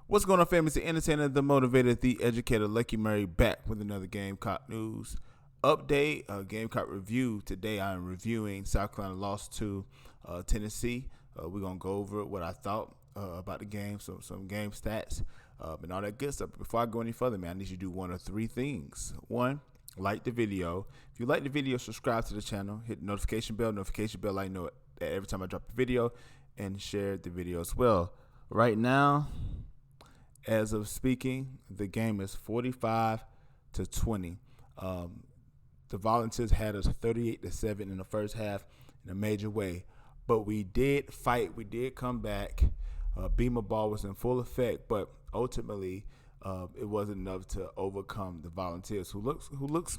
What's going on, famous? The entertainer, the motivator, the educator, Lucky Murray, back with another Gamecock news update, Gamecock review. Today I'm reviewing South Carolina loss to Tennessee. We're going to go over what I thought about the game, some game stats, and all that good stuff. Before I go any further, man, I need you to do one of three things. One, like the video. If you like the video, subscribe to the channel, hit the notification bell, I know that every time I drop a video, and share the video as well. Right now, as of speaking, the game is 45-20. The Volunteers had us 38-7 in the first half in a major way, but we did fight. We did come back. Beamer ball was in full effect, but ultimately, it wasn't enough to overcome the Volunteers, who looks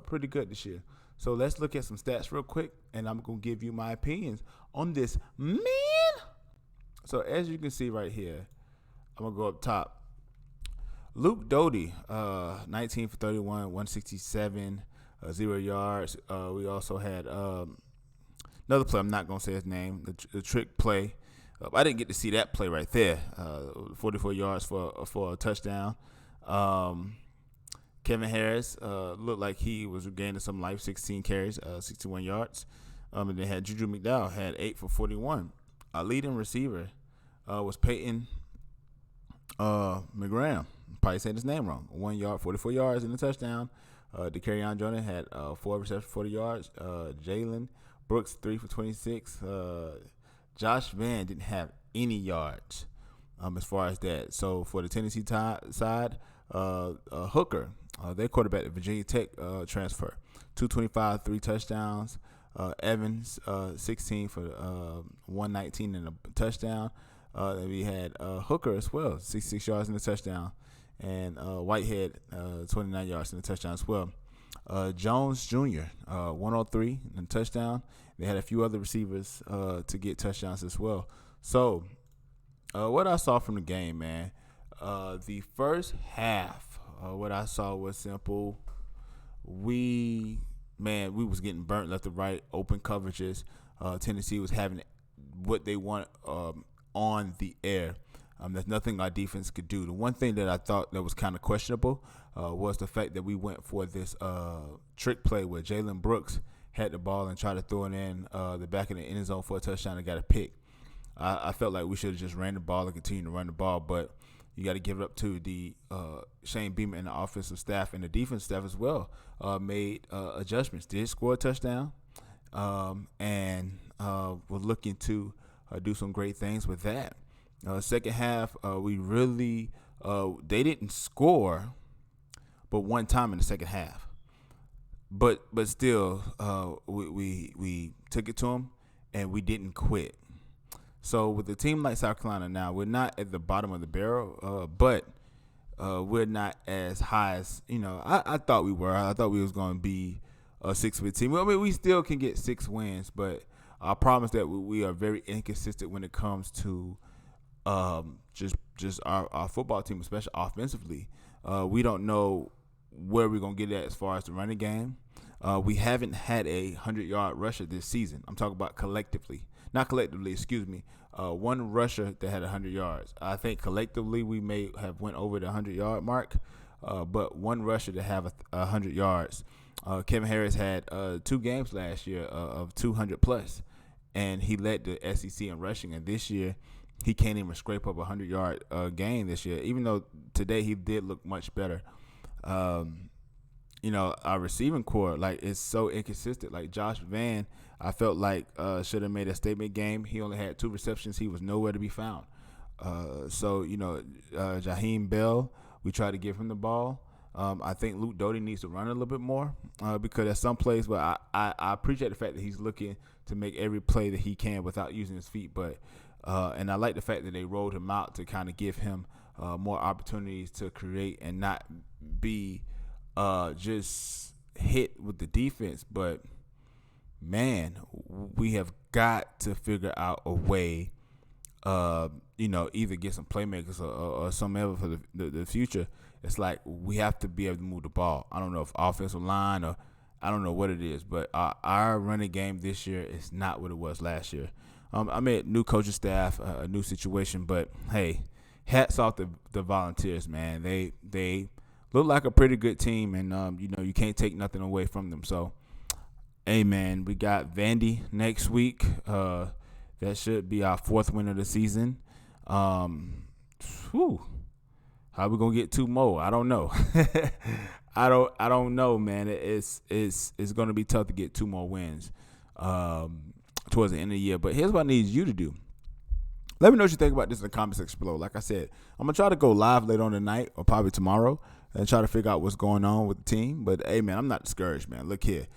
pretty good this year. So let's look at some stats real quick, and I'm gonna give you my opinions on this man. So as you can see right here, I'm going to go up top. Luke Doty, 19 for 31, 167, 0 yards. We also had another play. I'm not going to say his name, the trick play. I didn't get to see that play right there. 44 yards for a touchdown. Kevin Harris looked like he was regaining some life, 16 carries, 61 yards. And they had Juju McDowell, had 8 for 41. Our leading receiver was Peyton McGram, probably saying his name wrong. 1 yard, 44 yards in the touchdown. DeCarrion Jordan had 4 receptions, 40 yards. Jalen Brooks, 3 for 26. Josh Van didn't have any yards as far as that. So for the Tennessee side, Hooker, their quarterback, the Virginia Tech transfer, 225, 3 touchdowns. Evans, 16 for 119 and a touchdown. We had Hooker as well, 66 yards in the touchdown, and Whitehead, 29 yards in the touchdown as well. Jones Jr., 103 in the touchdown. They had a few other receivers to get touchdowns as well. So what I saw from the game, man, the first half, what I saw was simple. We was getting burnt left and right, open coverages. Tennessee was having what they want on the air. There's nothing our defense could do. The one thing that I thought that was kind of questionable was the fact that we went for this trick play where Jalen Brooks had the ball and tried to throw it in the back of the end zone for a touchdown and got a pick. I felt like we should have just ran the ball and continued to run the ball, but you got to give it up to the Shane Beamer and the offensive staff and the defense staff as well. Made adjustments, did score a touchdown, and we're looking to do some great things with that. Second half, we really they didn't score, but one time in the second half. But still, we took it to them, and we didn't quit. So with a team like South Carolina now, we're not at the bottom of the barrel, but we're not as high as I thought we were. I thought we was going to be a 6-win team. Well, I mean, we still can get 6 wins, but our problem is that we are very inconsistent when it comes to just our football team, especially offensively. We don't know where we're going to get at as far as the running game. We haven't had a 100-yard rusher this season. I'm talking about collectively. Not collectively, excuse me. One rusher that had 100 yards. I think collectively we may have went over the 100-yard mark, but one rusher to have 100 yards. Kevin Harris had 2 games last year of 200+, and he led the SEC in rushing. And this year, he can't even scrape up a 100-yard gain this year, even though today he did look much better. Our receiving core, it's so inconsistent. Like Josh Van, I felt like should have made a statement game. He only had 2 receptions. He was nowhere to be found. Jaheim Bell, we tried to give him the ball. I think Luke Doty needs to run a little bit more because at some plays, but I appreciate the fact that he's looking to make every play that he can without using his feet. But and I like the fact that they rolled him out to kind of give him more opportunities to create and not be just hit with the defense. But man, we have got to figure out a way, either get some playmakers or some ever for the future. It's like we have to be able to move the ball. I don't know if offensive line or I don't know what it is, but our running game this year is not what it was last year. I mean, new coaching staff, a new situation, but hey, hats off the Volunteers, man. They look like a pretty good team, and you can't take nothing away from them. So, hey, man, we got Vandy next week. That should be our 4th win of the season. How we gonna get 2 more? I don't know. I don't know, man. It's gonna be tough to get 2 more wins towards the end of the year. But here's what I need you to do. Let me know what you think about this in the comments section below. Like I said, I'm gonna try to go live later on tonight or probably tomorrow and try to figure out what's going on with the team. But hey, man, I'm not discouraged, man. Look here,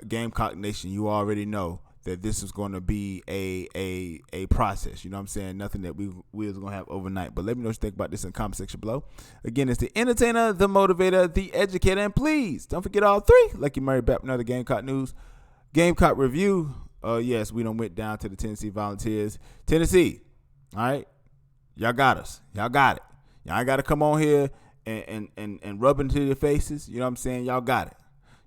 Gamecock Nation, you already know that this is going to be a process. You know what I'm saying? Nothing that we're going to have overnight. But let me know what you think about this in the comment section below. Again, it's the entertainer, the motivator, the educator. And please, don't forget all 3. Lucky Murray back with another Gamecock news. Gamecock review. Yes, we done went down to the Tennessee Volunteers. Tennessee, all right? Y'all got us. Y'all got it. Y'all ain't got to come on here and rub into your faces. You know what I'm saying? Y'all got it.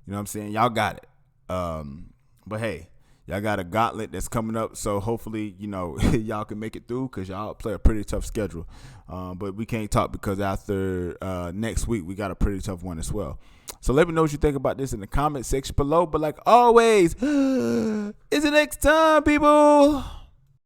You know what I'm saying? Y'all got it. But, hey. Y'all got a gauntlet that's coming up, so hopefully, y'all can make it through because y'all play a pretty tough schedule. But we can't talk because after next week, we got a pretty tough one as well. So let me know what you think about this in the comment section below. But like always, it's the next time, people.